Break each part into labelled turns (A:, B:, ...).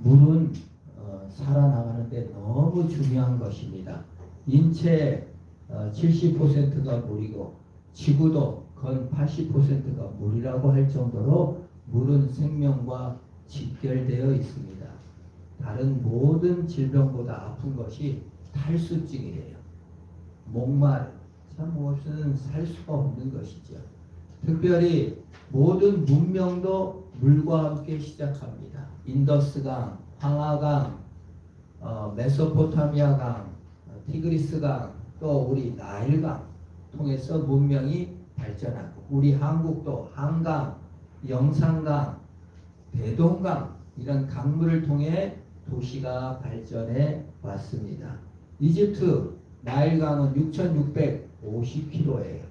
A: 물은 살아나가는데 너무 중요한 것입니다. 인체 70%가 물이고 지구도 건 80%가 물이라고 할 정도로 물은 생명과 직결되어 있습니다. 다른 모든 질병보다 아픈 것이 탈수증이래요. 목마름, 참 무엇은 살 수가 없는 것이죠. 특별히 모든 문명도 물과 함께 시작합니다. 인더스강, 황하강, 메소포타미아강, 티그리스강, 또 우리 나일강 통해서 문명이 발전하고 우리 한국도 한강, 영산강, 대동강 이런 강물을 통해 도시가 발전해 왔습니다. 이집트 나일강은 6,650km예요.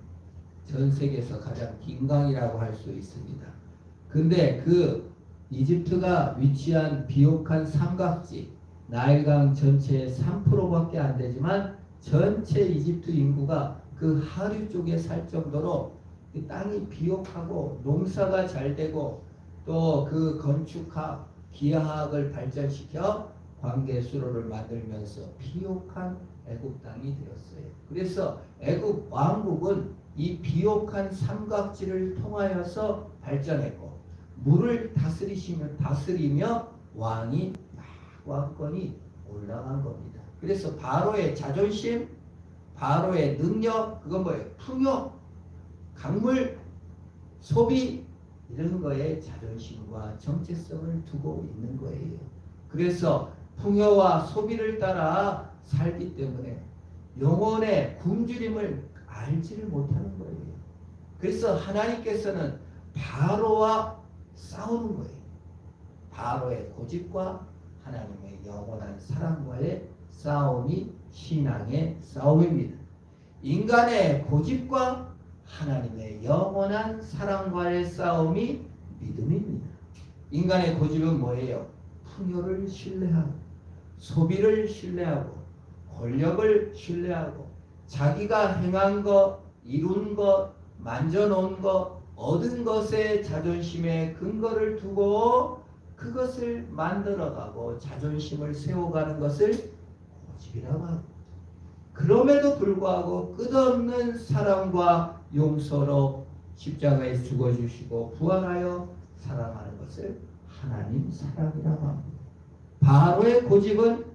A: 전 세계에서 가장 긴 강이라고 할 수 있습니다. 근데 그 이집트가 위치한 비옥한 삼각지, 나일강 전체의 3%밖에 안 되지만 전체 이집트 인구가 그 하류 쪽에 살 정도로 그 땅이 비옥하고 농사가 잘 되고 또 그 건축학, 기하학을 발전시켜 관계 수로를 만들면서 비옥한 애굽 땅이 되었어요. 그래서 애굽 왕국은 이 비옥한 삼각지를 통하여서 발전했고 물을 다스리며 왕이 왕권이 올라간 겁니다. 그래서 바로의 자존심, 바로의 능력, 그건 뭐예요? 풍요, 강물, 소비 이런 거에 자존심과 정체성을 두고 있는 거예요. 그래서 풍요와 소비를 따라 살기 때문에 영혼의 굶주림을 알지를 못하는 거예요. 그래서 하나님께서는 바로와 싸우는 거예요. 바로의 고집과 하나님의 영원한 사랑과의 싸움이 신앙의 싸움입니다. 인간의 고집과 하나님의 영원한 사랑과의 싸움이 믿음입니다. 인간의 고집은 뭐예요? 풍요를 신뢰하고 소비를 신뢰하고 권력을 신뢰하고 자기가 행한 것, 이룬 것, 만져놓은 것, 얻은 것에 자존심의 근거를 두고 그것을 만들어가고 자존심을 세워가는 것을 고집이라고 하고 그럼에도 불구하고 끝없는 사랑과 용서로 십자가에 죽어주시고 부활하여 사랑하는 것을 하나님 사랑이라고 합니다. 바로의 고집은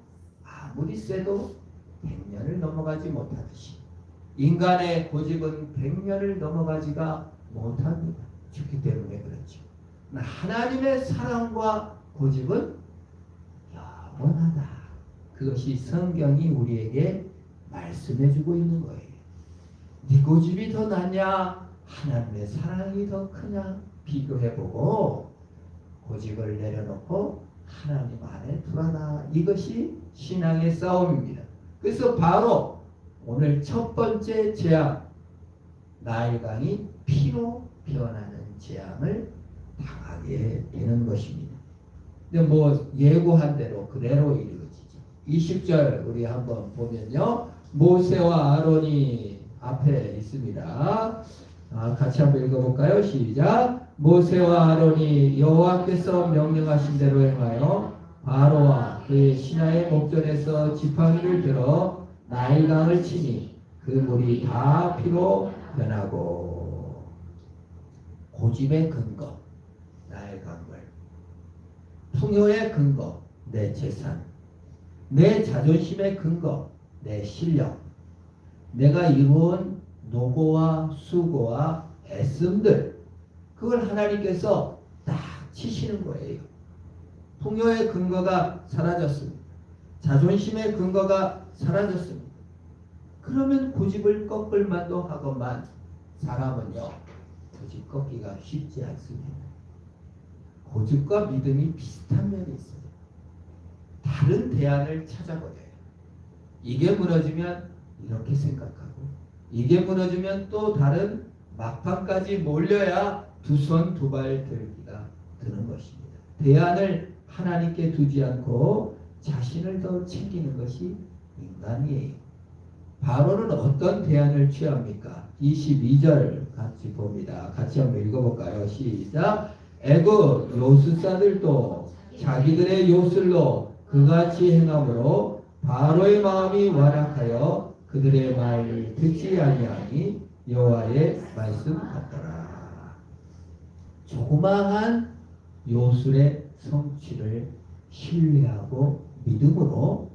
A: 아무리 세도 100년을 넘어가지 못하듯이 인간의 고집은 100년을 넘어가지가 못합니다. 죽기 때문에 그렇죠. 하나님의 사랑과 고집은 영원하다. 그것이 성경이 우리에게 말씀해주고 있는 거예요. 네 고집이 더 낫냐? 하나님의 사랑이 더 크냐? 비교해보고 고집을 내려놓고 하나님 안에 들어라. 이것이 신앙의 싸움입니다. 그래서 바로 오늘 첫 번째 재앙, 나일강이 피로 변하는 재앙을 당하게 되는 것입니다. 근데 뭐 예고한 대로 그대로 이루어지죠. 20절 우리 한번 보면요. 모세와 아론이 앞에 있습니다. 같이 한번 읽어볼까요? 시작. 모세와 아론이 여호와께서 명령하신 대로 행하여 바로와 그의 신하의 목전에서 지팡이를 들어 나일강을 치니 그 물이 다 피로 변하고. 고집의 근거 나일강물, 풍요의 근거 내 재산, 내 자존심의 근거 내 실력, 내가 이룬 노고와 수고와 애씀들, 그걸 하나님께서 딱 치시는 거예요. 풍요의 근거가 사라졌습니다. 자존심의 근거가 사라졌습니다. 그러면 고집을 꺾을 만도 하건만 사람은요 고집 꺾기가 쉽지 않습니다. 고집과 믿음이 비슷한 면이 있어요. 다른 대안을 찾아버려요. 이게 무너지면 이렇게 생각하고 이게 무너지면 또 다른 막판까지 몰려야 두 손 두 발 들기가 드는 것입니다. 대안을 하나님께 두지 않고 자신을 더 챙기는 것이 인간이에요. 바로는 어떤 대안을 취합니까? 22절 같이 봅니다. 같이 한번 읽어볼까요? 시작. 애굽 요술사들도 자기들의 요술로 그같이 행함으로 바로의 마음이 완악하여 그들의 말을 듣지 아니하니 여호와의 말씀 같더라. 조그마한 요술의 성취를 신뢰하고 믿음으로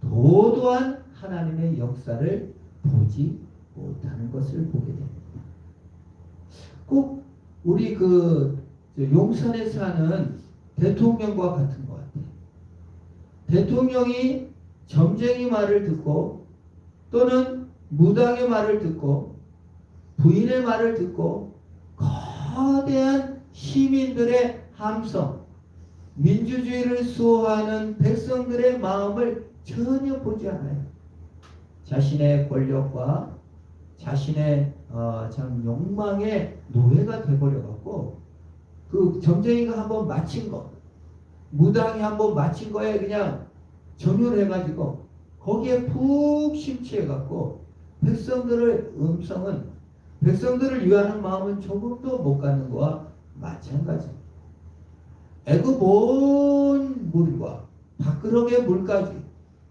A: 도도한 하나님의 역사를 보지 못하는 것을 보게 됩니다. 꼭 우리 용산에 사는 대통령과 같은 것 같아요. 대통령이 점쟁이 말을 듣고 또는 무당의 말을 듣고 부인의 말을 듣고 거대한 시민들의 함성, 민주주의를 수호하는 백성들의 마음을 전혀 보지 않아요. 자신의 권력과 자신의 참 욕망의 노예가 돼버려갖고 그 점쟁이가 한번 마친 거, 무당이 한번 마친 거에 그냥 전율해가지고 거기에 푹 심취해갖고 백성들의 음성은 백성들을 위하는 마음은 조금도 못 갖는 거와 마찬가지입니다. 애굽 온 물과 밖으로의 물까지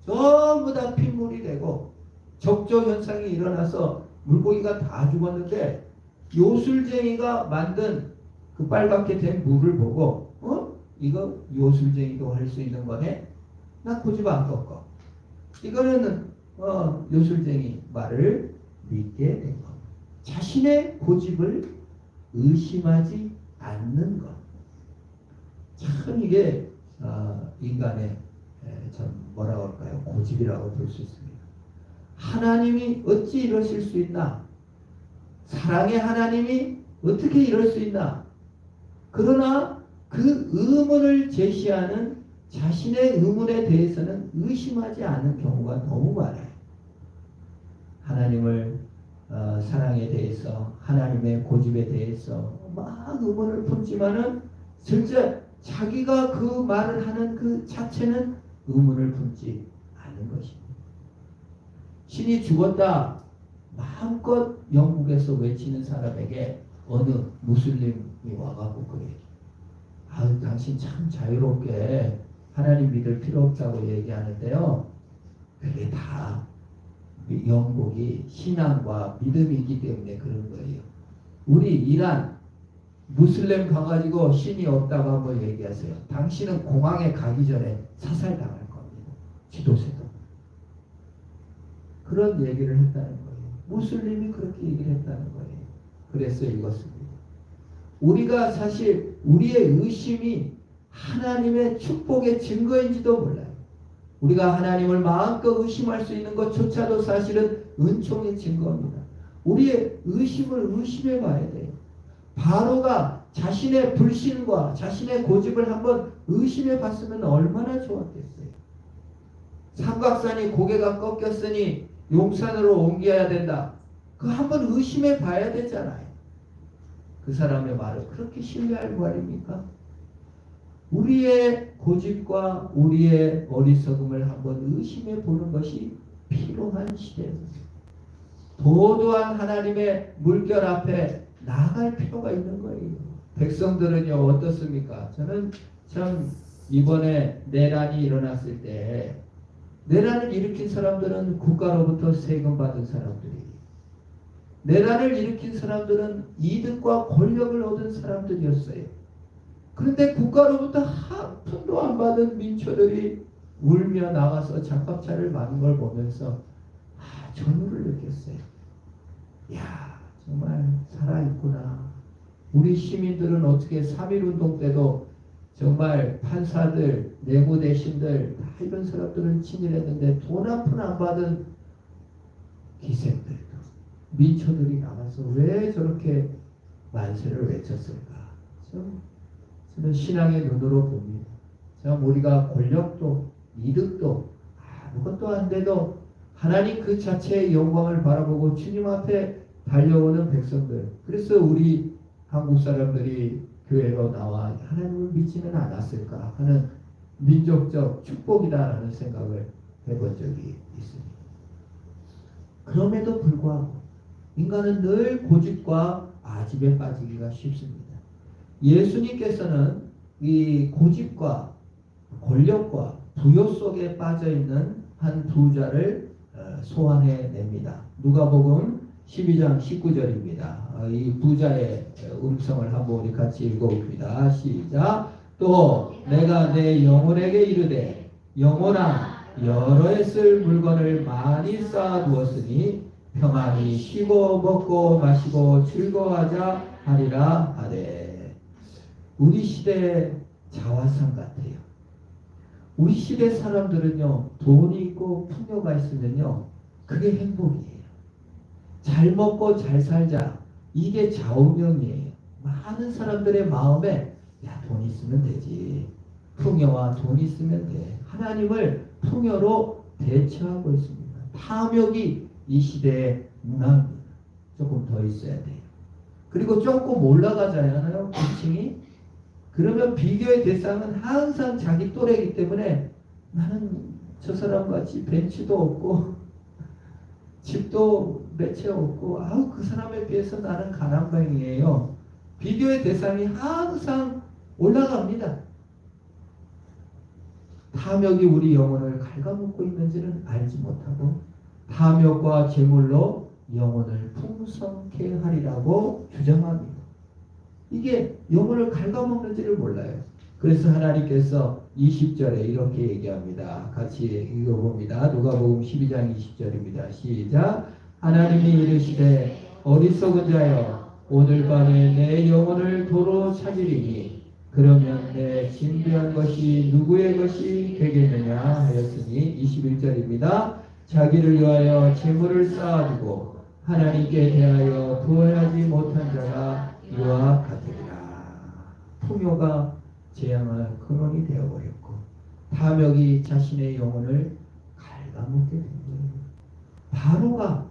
A: 전부 다 핏물이 되고 적조 현상이 일어나서 물고기가 다 죽었는데 요술쟁이가 만든 그 빨갛게 된 물을 보고 이거 요술쟁이도 할 수 있는 거네? 나 고집 안 꺾어. 이거는 요술쟁이 말을 믿게 된 것. 자신의 고집을 의심하지 않는 것. 참 이게 인간의 참 뭐라고 할까요? 고집이라고 볼 수 있습니다. 하나님이 어찌 이러실 수 있나? 사랑의 하나님이 어떻게 이럴 수 있나? 그러나 그 의문을 제시하는 자신의 의문에 대해서는 의심하지 않는 경우가 너무 많아요. 하나님을 사랑에 대해서 하나님의 고집에 대해서 막 의문을 품지만은 진짜 자기가 그 말을 하는 그 자체는 의문을 품지 않는 것입니다. 신이 죽었다 마음껏 영국에서 외치는 사람에게 어느 무슬림이 와가지고 그래. 당신 참 자유롭게 하나님 믿을 필요 없다고 얘기하는데요. 그게 다 영국이 신앙과 믿음이기 때문에 그런 거예요. 우리 이란 무슬림 가가지고 신이 없다고 한번 얘기하세요. 당신은 공항에 가기 전에 사살당할 겁니다. 지도세도. 그런 얘기를 했다는 거예요. 무슬림이 그렇게 얘기를 했다는 거예요. 그래서 읽었습니다. 우리가 사실 우리의 의심이 하나님의 축복의 증거인지도 몰라요. 우리가 하나님을 마음껏 의심할 수 있는 것조차도 사실은 은총의 증거입니다. 우리의 의심을 의심해 봐야 돼요. 바로가 자신의 불신과 자신의 고집을 한번 의심해 봤으면 얼마나 좋았겠어요. 삼각산이 고개가 꺾였으니 용산으로 옮겨야 된다. 그거 한번 의심해 봐야 되잖아요. 그 사람의 말을 그렇게 신뢰할 말입니까? 우리의 고집과 우리의 어리석음을 한번 의심해 보는 것이 필요한 시대입니다. 도도한 하나님의 물결 앞에 나아갈 필요가 있는 거예요. 백성들은요 어떻습니까? 저는 참 이번에 내란이 일어났을 때 내란을 일으킨 사람들은 국가로부터 세금 받은 사람들이에요. 내란을 일으킨 사람들은 이득과 권력을 얻은 사람들이었어요. 그런데 국가로부터 한 푼도 안 받은 민초들이 울며 나가서 장갑차를 맞는 걸 보면서 전율을 느꼈어요. 야, 정말 살아있구나. 우리 시민들은 어떻게 3.1운동 때도 정말 판사들, 내무대신들 다 이런 사람들은 친일했는데 돈 한 푼 안 받은 기생들도 민초들이 나가서 왜 저렇게 만세를 외쳤을까? 저는 신앙의 눈으로 봅니다. 참 우리가 권력도 이득도 아무것도 안 돼도 하나님 그 자체의 영광을 바라보고 주님 앞에 달려오는 백성들. 그래서 우리 한국 사람들이 교회로 나와 하나님을 믿지는 않았을까 하는 민족적 축복이다라는 생각을 해본 적이 있습니다. 그럼에도 불구하고 인간은 늘 고집과 아집에 빠지기가 쉽습니다. 예수님께서는 이 고집과 권력과 부요 속에 빠져 있는 한 부자를 소환해냅니다. 누가복음 12장 19절입니다. 이 부자의 음성을 한번 우리 같이 읽어봅니다. 시작. 또 내가 내 영혼에게 이르되 영혼아 여러 해 쓸 물건을 많이 쌓아두었으니 평안히 쉬고 먹고 마시고 즐거워하자 하리라 하되. 우리 시대 자화상 같아요. 우리 시대 사람들은요, 돈이 있고 풍요가 있으면요, 그게 행복이에요. 잘 먹고 잘 살자, 이게 좌우명이에요. 많은 사람들의 마음에 야, 돈 있으면 되지, 풍요와 돈 있으면 돼. 하나님을 풍요로 대처하고 있습니다. 탐욕이 이 시대의 문화입니다. 조금 더 있어야 돼요. 그리고 조금 올라가잖아요, 고층이. 그러면 비교의 대상은 항상 자기 또래이기 때문에 나는 저 사람같이 벤츠도 없고 집도 몇 채 없고 아우 그 사람에 비해서 나는 가난뱅이에요. 비교의 대상이 항상 올라갑니다. 탐욕이 우리 영혼을 갉아먹고 있는지는 알지 못하고 탐욕과 재물로 영혼을 풍성케 하리라고 주장합니다. 이게 영혼을 갉아먹는지를 몰라요. 그래서 하나님께서 20절에 이렇게 얘기합니다. 같이 읽어봅니다. 누가복음 12장 20절입니다. 시작. 하나님이 이르시되 어리석은 자여 오늘 밤에 내 영혼을 도로 찾으리니 그러면 내 진귀한 것이 누구의 것이 되겠느냐 하였으니 21절입니다. 자기를 위하여 재물을 쌓아두고 하나님께 대하여 부활하지 못한 자가 이와 같으리라. 풍요가 재앙의 근원이 되어버렸고 탐욕이 자신의 영혼을 갉아먹게 된 거예요. 바로가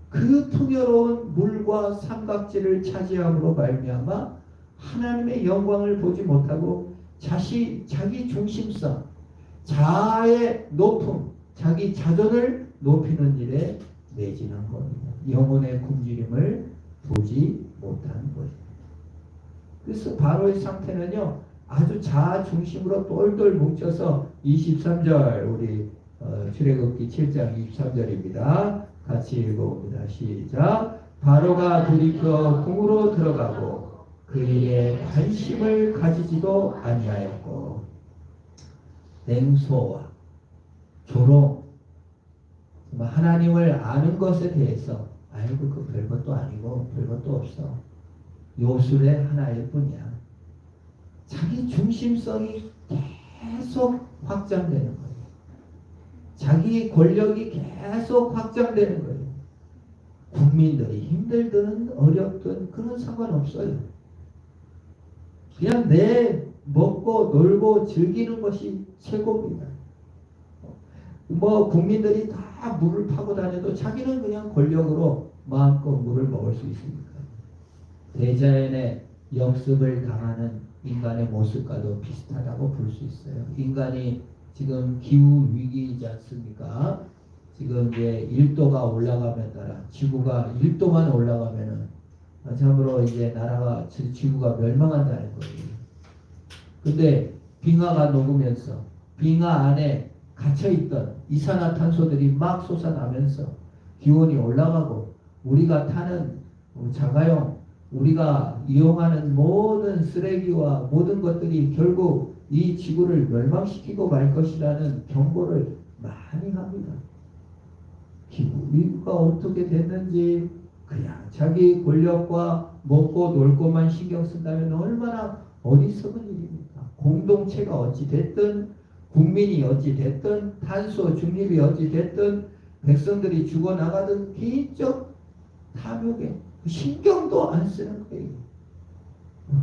A: 그 풍요로운 물과 삼각지를 차지함으로 말미암아 하나님의 영광을 보지 못하고 자기 중심성, 자아의 높음, 자기 자존을 높이는 일에 매진한 겁니다. 영혼의 굶주림을 보지 못하는 거예요. 그래서 바로의 상태는요, 아주 자아 중심으로 똘똘 뭉쳐서 23절 우리 출애굽기 7장 23절입니다. 같이 읽어봅니다. 시작. 바로가 돌이켜 궁으로 들어가고 그 일에 관심을 가지지도 아니하였고 냉소와 조롱, 하나님을 아는 것에 대해서 아이고 그 별것도 아니고 별것도 없어, 요술의 하나일 뿐이야. 자기 중심성이 계속 확장되는 거예요. 자기 권력이 계속 확장되는 거예요. 국민들이 힘들든 어렵든 그런 상관없어요. 그냥 내 먹고 놀고 즐기는 것이 최고입니다. 국민들이 다 물을 파고 다녀도 자기는 그냥 권력으로 마음껏 물을 먹을 수 있습니다. 대자연의 역습을 당하는 인간의 모습과도 비슷하다고 볼 수 있어요. 인간이 지금 기후 위기이지 않습니까? 지금 이제 1도가 올라가면 따라 지구가 1도만 올라가면은 참으로 이제 나라가 지구가 멸망한다는 거예요. 근데 빙하가 녹으면서 빙하 안에 갇혀있던 이산화탄소들이 막 솟아나면서 기온이 올라가고 우리가 타는 자가용, 우리가 이용하는 모든 쓰레기와 모든 것들이 결국 이 지구를 멸망시키고 말 것이라는 경고를 많이 합니다. 기후가 어떻게 됐는지 그냥 자기 권력과 먹고 놀고만 신경 쓴다면 얼마나 어리석은 일입니까? 공동체가 어찌 됐든 국민이 어찌 됐든 탄소 중립이 어찌 됐든 백성들이 죽어나가든 개인적 탐욕에 신경도 안 쓰는 거예요.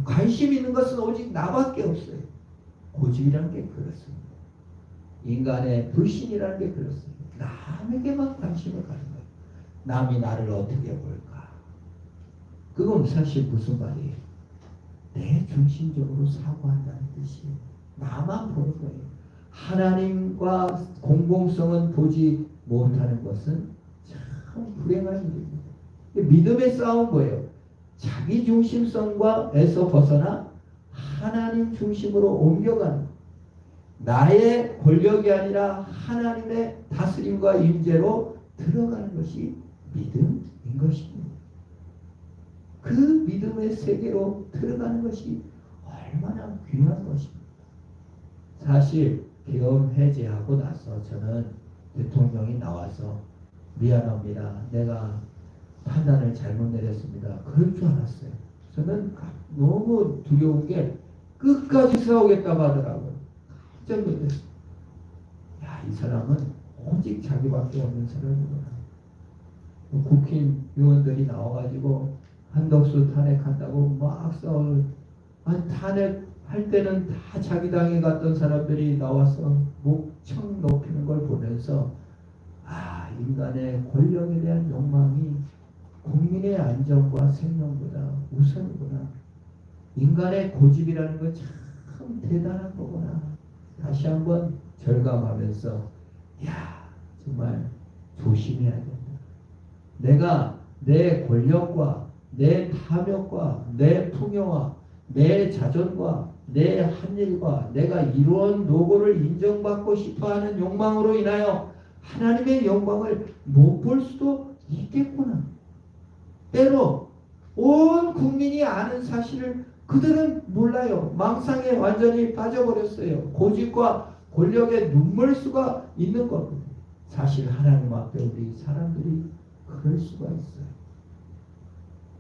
A: 관심 있는 것은 오직 나밖에 없어요. 고집이라는 게 그렇습니다. 인간의 불신이라는 게 그렇습니다. 남에게만 관심을 가는 거예요. 남이 나를 어떻게 볼까? 그건 사실 무슨 말이에요? 내 중심적으로 사고한다는 뜻이에요. 나만 보는 거예요. 하나님과 공공성은 보지 못하는 것은 참 불행한 일입니다. 믿음의 싸움 뭐예요? 자기 중심성과에서 벗어나 하나님 중심으로 옮겨가는 거. 나의 권력이 아니라 하나님의 다스림과 임재로 들어가는 것이 믿음인 것입니다. 그 믿음의 세계로 들어가는 것이 얼마나 귀한 것입니다. 사실 계엄 해제하고 나서 저는 대통령이 나와서 미안합니다. 내가 판단을 잘못 내렸습니다. 그럴 줄 알았어요. 저는 너무 두려운 게 끝까지 싸우겠다고 하더라고요. 깜짝 놀랐어요. 야, 이 사람은 오직 자기밖에 없는 사람이구나. 국회의원들이 나와가지고 한덕수 탄핵한다고 막 싸우는, 탄핵할 때는 다 자기 당에 갔던 사람들이 나와서 목청 높이는 걸 보면서 인간의 권력에 대한 욕망이 국민의 안전과 생명보다 우선이구나. 인간의 고집이라는 건 참 대단한 거구나. 다시 한번 절감하면서 정말 조심해야 된다. 내가 내 권력과 내 탐욕과 내 풍요와 내 자존과 내 한일과 내가 이루어온 노고를 인정받고 싶어하는 욕망으로 인하여 하나님의 영광을 못 볼 수도 있겠구나. 때로 온 국민이 아는 사실을 그들은 몰라요. 망상에 완전히 빠져버렸어요. 고집과 권력에 눈물수가 있는 겁니다. 사실 하나님 앞에 우리 사람들이 그럴 수가 있어요.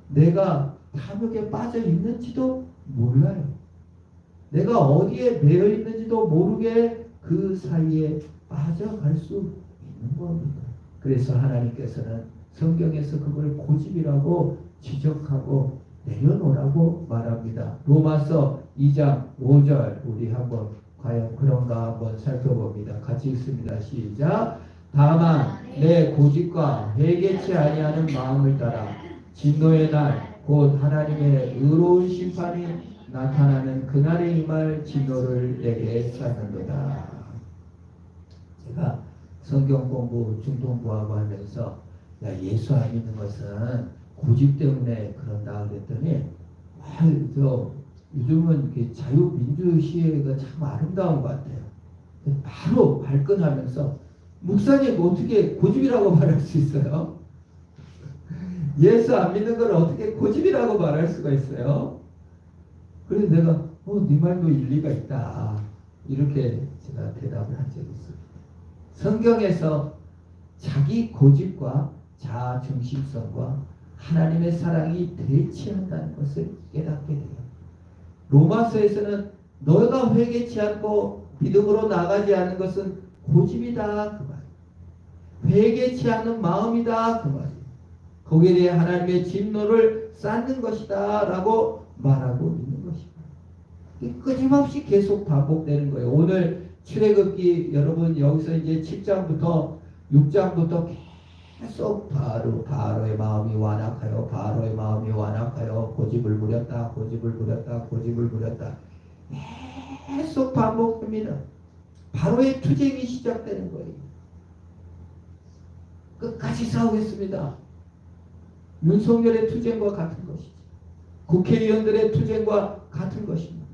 A: 내가 탐욕에 빠져 있는지도 몰라요. 내가 어디에 매여 있는지도 모르게 그 사이에 빠져갈 수 있는 겁니다. 그래서 하나님께서는 성경에서 그걸 고집이라고 지적하고 내려놓으라고 말합니다. 로마서 2장 5절 우리 한번 과연 그런가 한번 살펴봅니다. 같이 읽습니다. 시작. 다만 내 고집과 회개치 아니하는 마음을 따라 진노의 날 곧 하나님의 의로운 심판이 나타나는 그날에 임할 진노를 내게 쌓는도다. 제가 성경 공부 중동부하고 하면서 예수 안 믿는 것은 고집 때문에 그런다 그랬더니 요즘은 자유민주시위가 참 아름다운 것 같아요. 바로 발끈하면서 목사님 어떻게 고집이라고 말할 수 있어요? 예수 안 믿는 걸 어떻게 고집이라고 말할 수가 있어요? 그래서 내가 네 말도 일리가 있다. 이렇게 제가 대답을 한 적이 있습니다. 성경에서 자기 고집과 자아 중심성과 하나님의 사랑이 대치한다는 것을 깨닫게 돼요. 로마서에서는 너가 회개치 않고 믿음으로 나가지 않는 것은 고집이다 그 말. 회개치 않는 마음이다 그 말. 거기에 대해 하나님의 진노를 쌓는 것이다 라고 말하고 있는 것입니다. 끊임없이 계속 반복되는 거예요. 오늘 출애굽기 여러분 여기서 이제 7장부터 6장부터 계속 바로의 마음이 완악하여 바로의 마음이 완악하여 고집을 부렸다 계속 반복됩니다. 바로의 투쟁이 시작되는 거예요. 끝까지 싸우겠습니다. 윤석열의 투쟁과 같은 것이지. 국회의원들의 투쟁과 같은 것입니다.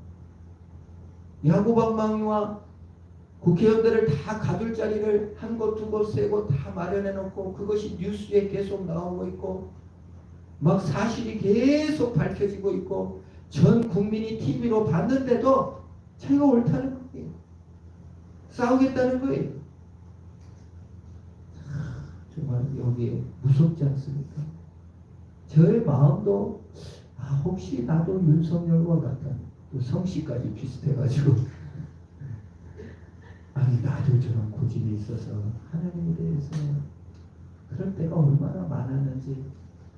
A: 야구방망이와 국회의원들을 다 가둘 자리를 한 곳 두 곳 세 곳 다 마련해 놓고 그것이 뉴스에 계속 나오고 있고 막 사실이 계속 밝혀지고 있고 전 국민이 TV로 봤는데도 자기가 옳다는 거예요. 싸우겠다는 거예요. 정말 여기에 무섭지 않습니까? 저의 마음도 혹시 나도 윤석열과 같은 또 성씨까지 비슷해가지고 나도 저런 고집이 있어서 하나님에 대해서 그럴 때가 얼마나 많았는지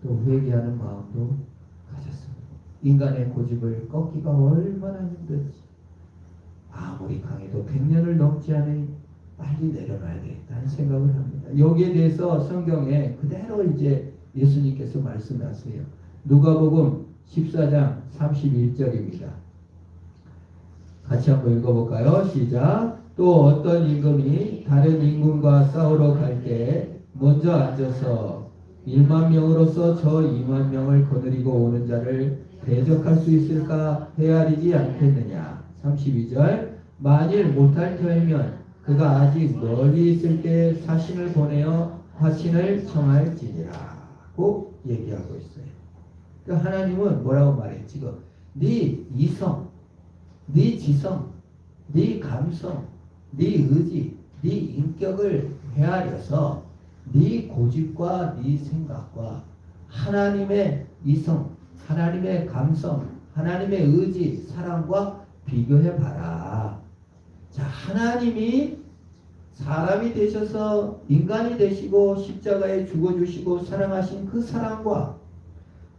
A: 또 회개하는 마음도 가졌습니다. 인간의 고집을 꺾기가 얼마나 힘든지 아무리 강해도 100년을 넘지 않으니 빨리 내려놔야 되겠다는 생각을 합니다. 여기에 대해서 성경에 그대로 이제 예수님께서 말씀하세요. 누가복음 14장 31절입니다. 같이 한번 읽어볼까요? 시작. 또 어떤 임금이 다른 임금과 싸우러 갈 때 먼저 앉아서 1만 명으로서 저 2만 명을 거느리고 오는 자를 대적할 수 있을까 헤아리지 않겠느냐. 32절. 만일 못할 터이면 그가 아직 멀리 있을 때 사신을 보내어 화친을 청할지니라고 얘기하고 있어요. 그러니까 하나님은 뭐라고 말해요? 지금 네 이성, 네 지성, 네 감성, 네 의지, 네 인격을 헤아려서 네 고집과 네 생각과 하나님의 이성, 하나님의 감성, 하나님의 의지, 사랑과 비교해봐라. 자, 하나님이 사람이 되셔서 인간이 되시고 십자가에 죽어주시고 사랑하신 그 사랑과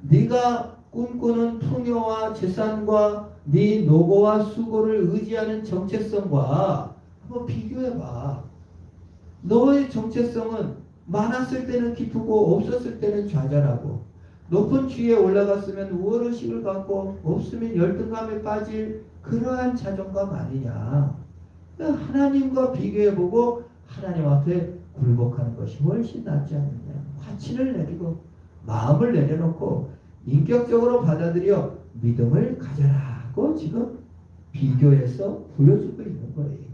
A: 네가 꿈꾸는 풍요와 재산과 네 노고와 수고를 의지하는 정체성과 한번 비교해봐. 너의 정체성은 많았을 때는 기쁘고 없었을 때는 좌절하고 높은 지위에 올라갔으면 우월의식을 갖고 없으면 열등감에 빠질 그러한 자존감 아니냐. 하나님과 비교해보고 하나님 앞에 굴복하는 것이 훨씬 낫지 않느냐. 화친을 내리고 마음을 내려놓고 인격적으로 받아들여 믿음을 가져라고 지금 비교해서 보여주고 있는 거예요.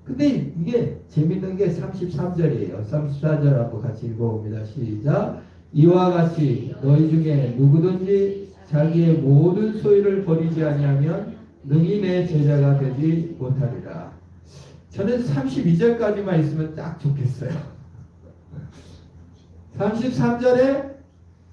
A: 근데 이게 재밌는 게 33절이에요. 34절하고 같이 읽어봅니다. 시작. 이와 같이 너희 중에 누구든지 자기의 모든 소유를 버리지 아니하면 능히 내 제자가 되지 못하리라. 저는 32절까지만 있으면 딱 좋겠어요. 33절에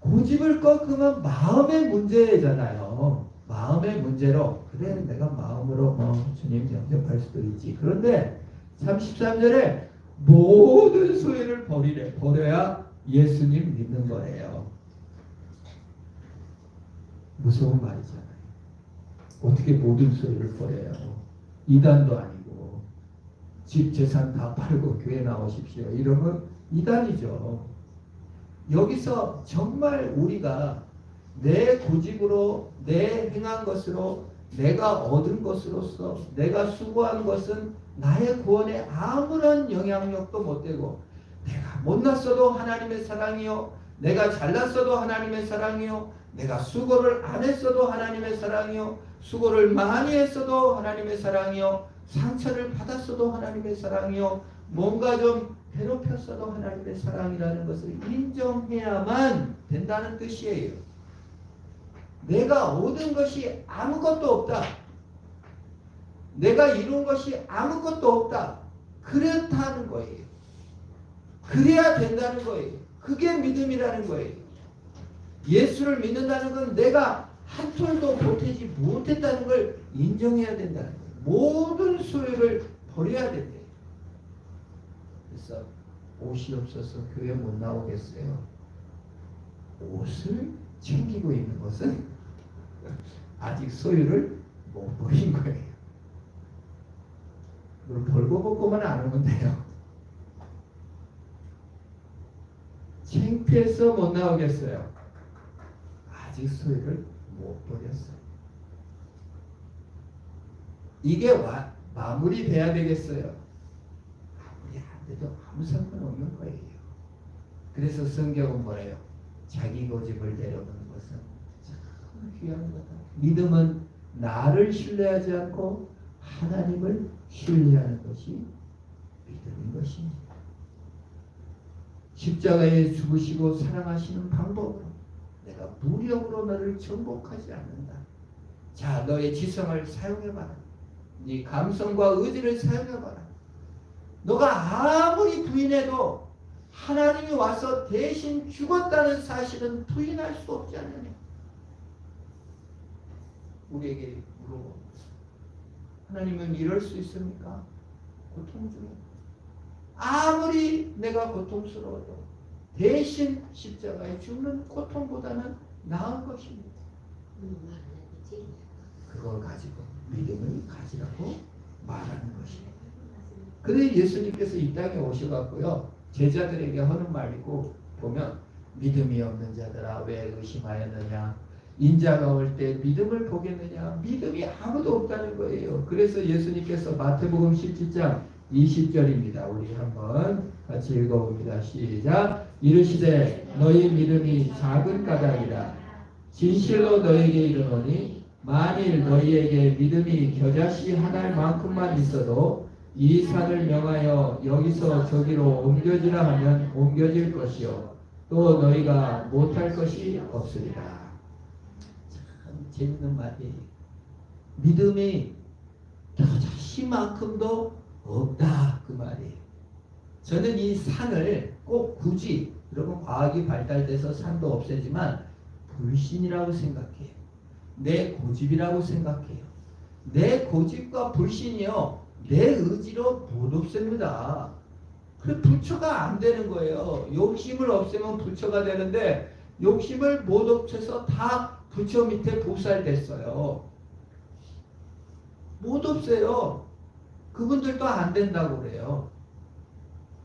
A: 고집을 꺾으면 마음의 문제잖아요. 마음의 문제로 그래 내가 마음으로 주님 영접할 수도 있지. 그런데 33절에 모든 소유를 버리래. 버려야 예수님 믿는 거예요. 무서운 말이잖아요. 어떻게 모든 소유를 버려요? 이단도 아니고 집 재산 다 팔고 교회 나오십시오. 이러면 이단이죠. 여기서 정말 우리가 내 고집으로 내 행한 것으로 내가 얻은 것으로서 내가 수고한 것은 나의 구원에 아무런 영향력도 못 되고 내가 못났어도 하나님의 사랑이요 내가 잘났어도 하나님의 사랑이요 내가 수고를 안 했어도 하나님의 사랑이요 수고를 많이 했어도 하나님의 사랑이요 상처를 받았어도 하나님의 사랑이요 뭔가 좀 괴롭혔어도 하나님의 사랑이라는 것을 인정해야만 된다는 뜻이에요. 내가 얻은 것이 아무것도 없다. 내가 이룬 것이 아무것도 없다. 그렇다는 거예요. 그래야 된다는 거예요. 그게 믿음이라는 거예요. 예수를 믿는다는 건 내가 한 톨도 보태지 못했다는 걸 인정해야 된다는 거예요. 모든 소유를 버려야 된대요. 그래서 옷이 없어서 교회 못 나오겠어요. 옷을 챙기고 있는 것은 아직 소유를 못 버린 거예요. 그걸 벌고 벗고만 안 오면 돼요. 창피해서 못 나오겠어요. 아직 소유를 못 버렸어요. 이게 마무리돼야 되겠어요. 마무리 안 돼도 아무 상관없는 거예요. 그래서 성경은 뭐래요? 자기 고집을 내려놓는 것은 참 귀한 거다. 믿음은 나를 신뢰하지 않고 하나님을 신뢰하는 것이 믿음인 것입니다. 십자가에 죽으시고 사랑하시는 방법으로 내가 무력으로 너를 정복하지 않는다. 자, 너의 지성을 사용해봐라. 네 감성과 의지를 사용해봐라. 너가 아무리 부인해도 하나님이 와서 대신 죽었다는 사실은 부인할 수 없지 않느냐. 우리에게 물어봅니다. 하나님은 이럴 수 있습니까? 고통 중에 아무리 내가 고통스러워도 대신 십자가에 죽는 고통보다는 나은 것입니다. 그걸 가지고 믿음을 가지라고 말하는 것입니다. 그런데 예수님께서 이 땅에 오셔갖고요 제자들에게 하는 말이고 보면 믿음이 없는 자들아 왜 의심하였느냐, 인자가 올 때 믿음을 보겠느냐. 믿음이 아무도 없다는 거예요. 그래서 예수님께서 마태복음 17장 20절입니다. 우리 한번 같이 읽어봅니다. 시작. 이르시되 너희 믿음이 작은 까닭이라 진실로 너에게 이르노니 만일 너희에게 믿음이 겨자씨 한 알만큼만 있어도 이 산을 명하여 여기서 저기로 옮겨지라 하면 옮겨질 것이요 또 너희가 못할 것이 없으리라. 참 재밌는 말이에요. 믿음이 겨자씨만큼도 없다 그 말이에요. 저는 이 산을 꼭 굳이 여러분 과학이 발달돼서 산도 없애지만 불신이라고 생각해요. 내 고집이라고 생각해요. 내 고집과 불신이요 내 의지로 못 없앱니다. 그 부처가 안 되는 거예요. 욕심을 없애면 부처가 되는데 욕심을 못 없애서 다 부처 밑에 보살됐어요. 못 없애요. 그분들도 안 된다고 그래요.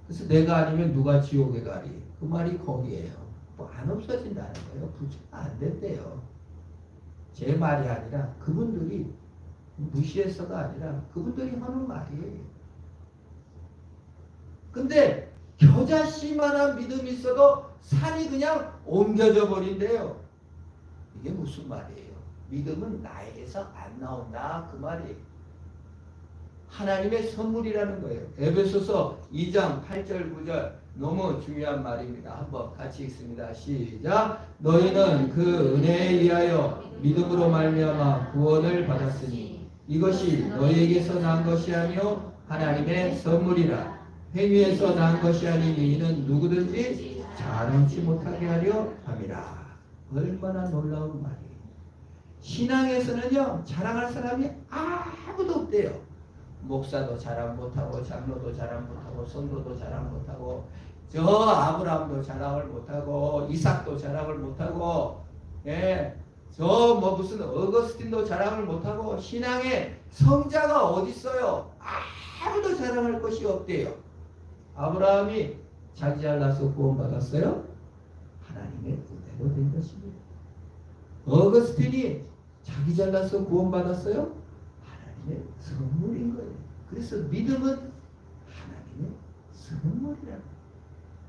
A: 그래서 내가 아니면 누가 지옥에 가리. 그 말이 거기에요. 뭐 안 없어진다는 거예요. 부처가 안 된대요. 제 말이 아니라 그분들이 무시해서가 아니라 그분들이 하는 말이에요. 근데 겨자씨만한 믿음이 있어도 산이 그냥 옮겨져 버린대요. 이게 무슨 말이에요? 믿음은 나에게서 안 나온다 그 말이에요. 하나님의 선물이라는 거예요. 에베소서 2장 8절 9절 너무 중요한 말입니다. 한번 같이 읽습니다. 시작. 너희는 그 은혜에 의하여 믿음으로 말미암아 구원을 받았으니 이것이 너희에게서 난 것이 아니요 하나님의 선물이라. 행위에서 난 것이 아니니 이는 누구든지 자랑치 못하게 하려 함이라. 얼마나 놀라운 말이에요. 신앙에서는요 자랑할 사람이 아무도 없대요. 목사도 자랑 못하고 장로도 자랑 못하고 성도도 자랑 못하고 저 아브라함도 자랑을 못하고 이삭도 자랑을 못하고 저 뭐 무슨 어거스틴도 자랑을 못하고 신앙의 성자가 어디 있어요? 아무도 자랑할 것이 없대요. 아브라함이 자기 잘나서 구원받았어요? 하나님의 은혜로 된 것입니다. 어거스틴이 자기 잘나서 구원받았어요? 하나님의 선물인 거예요. 그래서 믿음은 하나님의 선물이라고.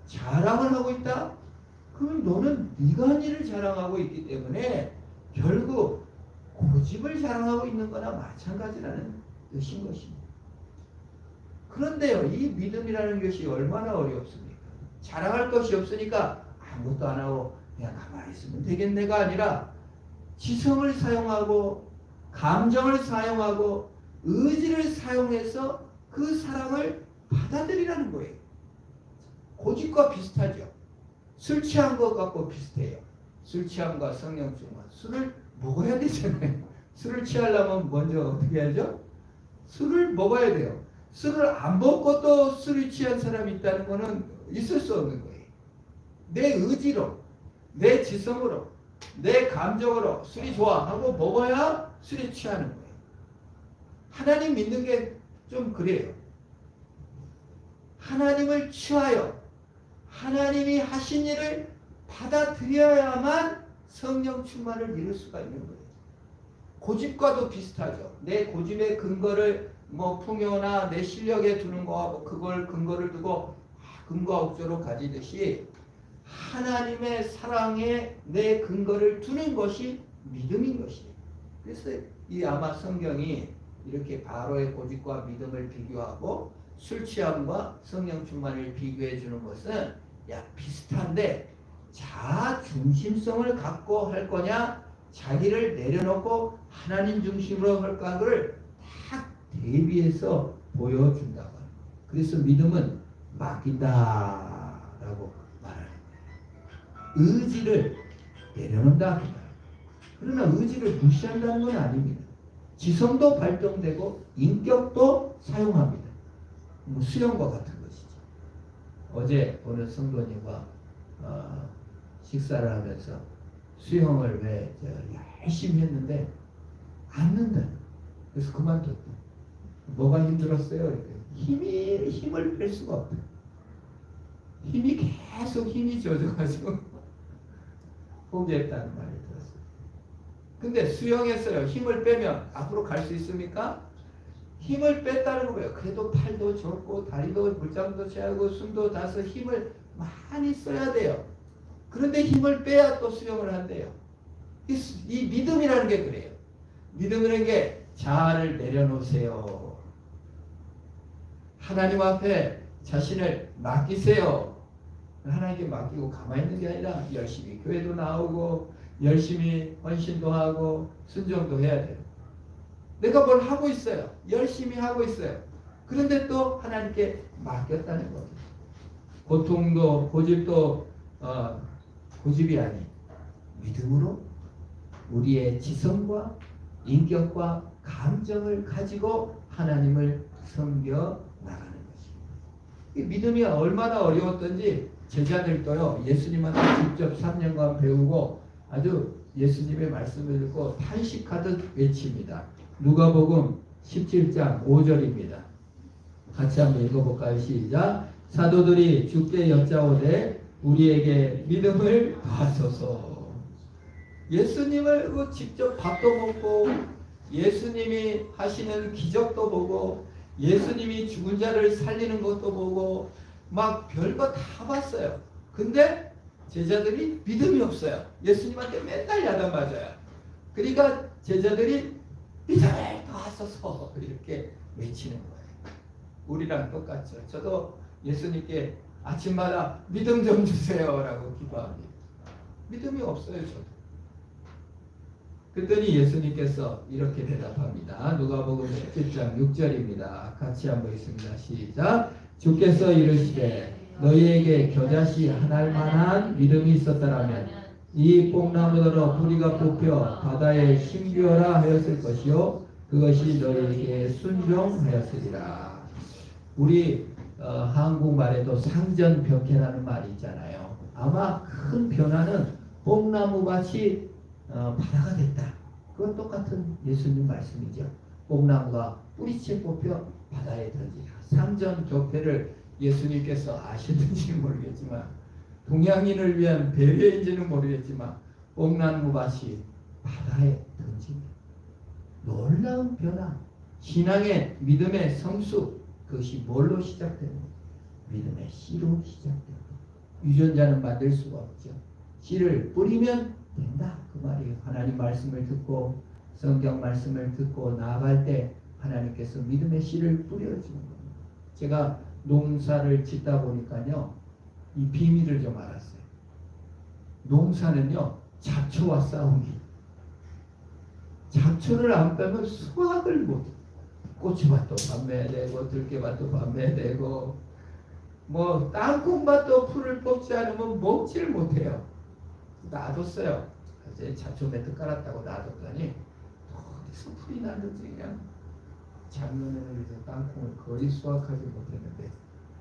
A: 자랑을 하고 있다? 그럼 너는 네가 한 일을 자랑하고 있기 때문에 결국 고집을 자랑하고 있는 거나 마찬가지라는 뜻인 것입니다. 그런데요, 이 믿음이라는 것이 얼마나 어렵습니까? 자랑할 것이 없으니까 아무것도 안 하고 그냥 가만히 있으면 되겠네가 아니라 지성을 사용하고 감정을 사용하고 의지를 사용해서 그 사랑을 받아들이라는 거예요. 고집과 비슷하죠. 술 취한 것 갖고 비슷해요. 술 취함과 성령 충만. 술을 먹어야 되잖아요. 술을 취하려면 먼저 어떻게 하죠? 술을 먹어야 돼요. 술을 안 먹고 또 술이 취한 사람이 있다는 것은 있을 수 없는 거예요. 내 의지로, 내 지성으로, 내 감정으로 술이 좋아 하고 먹어야 술이 취하는 거예요. 하나님 믿는 게 좀 그래요. 하나님을 취하여 하나님이 하신 일을 받아들여야만 성령 충만을 이룰 수가 있는 거예요. 고집과도 비슷하죠. 내 고집의 근거를 뭐 풍요나 내 실력에 두는 거하고 그걸 근거를 두고 근거와 옥조로 가지듯이 하나님의 사랑에 내 근거를 두는 것이 믿음인 것이에요. 그래서 이 아마 성경이 이렇게 바로의 고집과 믿음을 비교하고 술 취함과 성령 충만을 비교해 주는 것은 비슷한데 자아 중심성을 갖고 할 거냐 자기를 내려놓고 하나님 중심으로 할까를 딱 대비해서 보여준다고 합니다. 그래서 믿음은 맡긴다라고 말합니다. 의지를 내려놓는다. 그러나 의지를 무시한다는 건 아닙니다. 지성도 발동되고 인격도 사용합니다. 수영과 같은 것이죠. 어제 오늘 성도님과 식사를 하면서 수영을 왜 열심히 했는데 안 는다. 그래서 그만뒀다. 뭐가 힘들었어요? 이렇게. 힘을 뺄 수가 없다. 힘이 계속 힘이 젖어가지고 포기했다는 말이 들었어요. 근데 수영했어요. 힘을 빼면 앞으로 갈 수 있습니까? 힘을 뺐다는 거예요. 그래도 팔도 좁고 다리도 물장도 채하고 숨도 다서 힘을 많이 써야 돼요. 그런데 힘을 빼야 또 수영을 한대요. 이 믿음이라는 게 그래요. 믿음이라는 게 자아를 내려놓으세요. 하나님 앞에 자신을 맡기세요. 하나님께 맡기고 가만히 있는 게 아니라 열심히 교회도 나오고 열심히 헌신도 하고 순종도 해야 돼요. 내가 뭘 하고 있어요. 열심히 하고 있어요. 그런데 또 하나님께 맡겼다는 거예요. 고통도 고집도 고집이 아닌 믿음으로 우리의 지성과 인격과 감정을 가지고 하나님을 섬겨 나가는 것입니다. 이 믿음이 얼마나 어려웠던지 제자들도요, 예수님한테 직접 3년간 배우고 아주 예수님의 말씀을 듣고 탄식하듯 외칩니다. 누가복음 17장 5절입니다. 같이 한번 읽어볼까요? 시작. 사도들이 주께 여짜오되 우리에게 믿음을 더하소서. 예수님을 직접 밥도 먹고 예수님이 하시는 기적도 보고 예수님이 죽은 자를 살리는 것도 보고 막 별거 다 봤어요. 근데 제자들이 믿음이 없어요. 예수님한테 맨날 야단 맞아요. 그러니까 제자들이 믿음을 더하소서 이렇게 외치는 거예요. 우리랑 똑같죠. 저도 예수님께 아침마다 믿음 좀 주세요라고 기도합니다. 믿음이 없어요. 저도. 그랬더니 예수님께서 이렇게 대답합니다. 누가복음 17장 6절입니다. 같이 한번 읽습니다. 시작. 주께서 이르시되 너희에게 겨자씨 하나일 만한 믿음이 있었더라면 이 뽕나무더러 뿌리가 뽑혀 바다에 심기어라 하였을 것이요 그것이 너희에게 순종하였으리라. 우리 한국말에도 상전벽해라는 말이 있잖아요. 아마 큰 변화는 뽕나무같이 바다가 됐다. 그건 똑같은 예수님 말씀이죠. 뽕나무가 뿌리채 뽑혀 바다에 던지라. 상전교패를 예수님께서 아시는지 모르겠지만 동양인을 위한 배려인지는 모르겠지만 뽕나무밭이 바다에 던집니다. 놀라운 변화. 신앙의 믿음의 성수. 그것이 뭘로 시작됩니까? 믿음의 씨로 시작됩니다. 유전자는 만들 수가 없죠. 씨를 뿌리면 된다. 그 말이에요. 하나님 말씀을 듣고 성경 말씀을 듣고 나아갈 때 하나님께서 믿음의 씨를 뿌려주는 겁니다. 제가 농사를 짓다 보니까요. 이 비밀을 좀 알았어요. 농사는요. 잡초와 싸움이. 잡초를 안 빼면 수확을 못해요. 고추밭도 밤매야 되고 들깨밭도 밤매야 되고 뭐 땅콩밭도 풀을 뽑지 않으면 먹지를 못해요. 놔뒀어요. 이제 잡초 매트 깔았다고 놔뒀더니 어디서 풀이 났는지 그냥 작년에는 이제 땅콩을 거의 수확하지 못했는데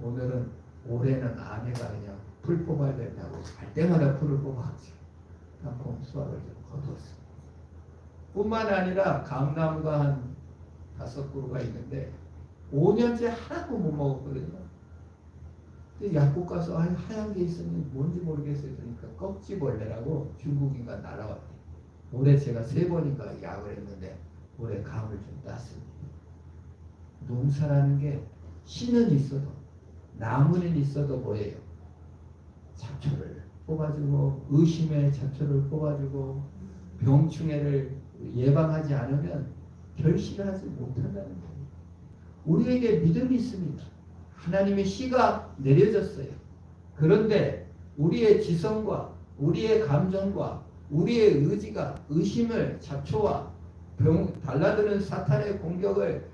A: 오늘은 올해는 아내가 그냥 풀 뽑아야 된다고 갈 때마다 풀을 뽑아가지고 땅콩 수확을 좀 거두었습니다. 뿐만 아니라 감나무가 한 5그루가 있는데 5년째 하나도 못 먹었거든요. 근데 약국 가서 하얀 게 있으니 뭔지 모르겠어요. 그러니까 꺽지벌레라고 중국인가 날아왔대. 올해 제가 3번인가 약을 했는데 올해 감을 좀 땄습니다. 농사라는 게 씨는 있어도 나무는 있어도 뭐예요? 잡초를 뽑아주고 의심의 잡초를 뽑아주고 병충해를 예방하지 않으면 결실을 하지 못한다는 거예요. 우리에게 믿음이 있습니다. 하나님의 씨가 내려졌어요. 그런데 우리의 지성과 우리의 감정과 우리의 의지가 의심을 잡초와 달라드는 사탄의 공격을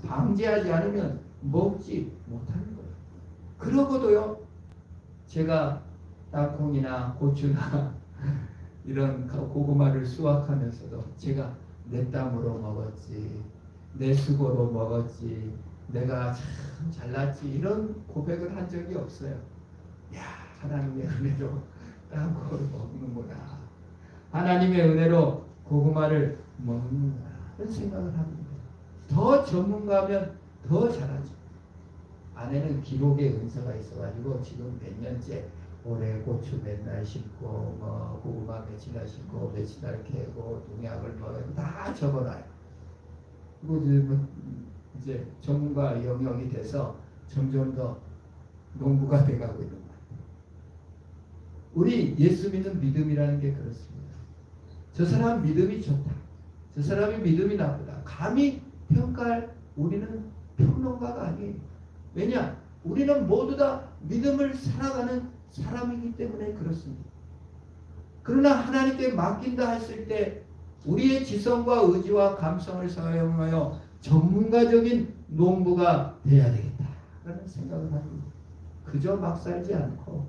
A: 방지하지 않으면 먹지 못하는 거예요. 그러고도요. 제가 땅콩이나 고추나 이런 고구마를 수확하면서도 제가 내 땀으로 먹었지, 내 수고로 먹었지, 내가 참 잘났지 이런 고백을 한 적이 없어요. 야, 하나님의 은혜로 땅콩을 먹는구나. 하나님의 은혜로 고구마를 먹는구나. 그런 생각을 합니다. 더 전문가면 더 잘하죠. 아내는 기록의 은사가 있어가지고 지금 몇 년째 올해 고추 맨날 심고 뭐 고구마 며칠 날 심고 며칠 날 캐고 농약을 뭐 다 적어놔요. 그리고 이제 전문가 영역이 돼서 점점 더 농부가 돼가고 있는 거예요. 우리 예수 믿는 믿음이라는 게 그렇습니다. 저 사람 믿음이 좋다. 저 사람이 믿음이 나쁘다. 감히 평가할 우리는 평론가가 아니에요. 왜냐? 우리는 모두 다 믿음을 살아가는 사람이기 때문에 그렇습니다. 그러나 하나님께 맡긴다 했을 때 우리의 지성과 의지와 감성을 사용하여 전문가적인 농부가 돼야 되겠다라는 생각을 합니다. 그저 막 살지 않고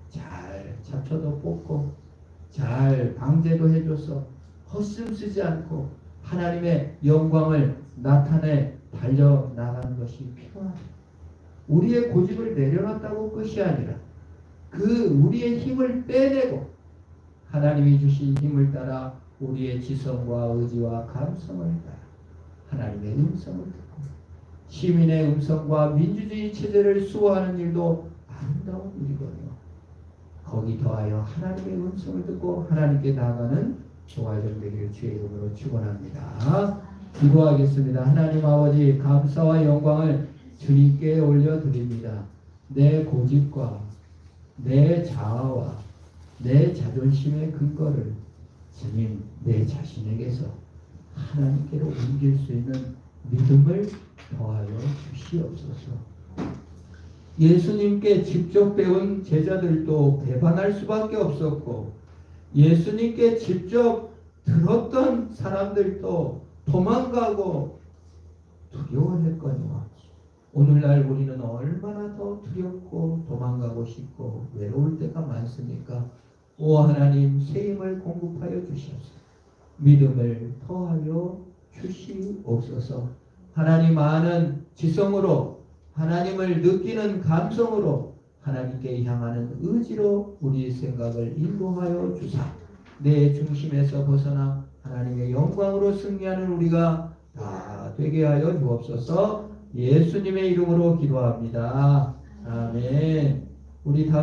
A: 잘 잡초도 뽑고 잘 방제도 해줘서 헛숨 쓰지 않고 하나님의 영광을 나타내 달려나가는 것이 필요합니다. 우리의 고집을 내려놨다고 끝이 아니라 그 우리의 힘을 빼내고 하나님이 주신 힘을 따라 우리의 지성과 의지와 감성을 따라 하나님의 음성을 듣고 시민의 음성과 민주주의 체제를 수호하는 일도 아름다운 일이거든요. 거기 더하여 하나님의 음성을 듣고 하나님께 나아가는 저와 여러분들을 주의 이름으로 축원합니다. 기도하겠습니다. 하나님 아버지 감사와 영광을 주님께 올려드립니다. 내 고집과 내 자아와 내 자존심의 근거를 주님 내 자신에게서 하나님께로 옮길 수 있는 믿음을 더하여 주시옵소서. 예수님께 직접 배운 제자들도 배반할 수밖에 없었고 예수님께 직접 들었던 사람들도 도망가고 두려워했거니와 오늘날 우리는 얼마나 더 두렵고 도망가고 싶고 외로울 때가 많습니까? 오 하나님 새 힘을 공급하여 주시옵소서. 믿음을 더하여 주시옵소서. 하나님 아는 지성으로 하나님을 느끼는 감성으로 하나님께 향하는 의지로 우리 생각을 인도하여 주사 내 중심에서 벗어나 하나님의 영광으로 승리하는 우리가 다 되게 하여 주옵소서. 예수님의 이름으로 기도합니다. 아멘. 우리 다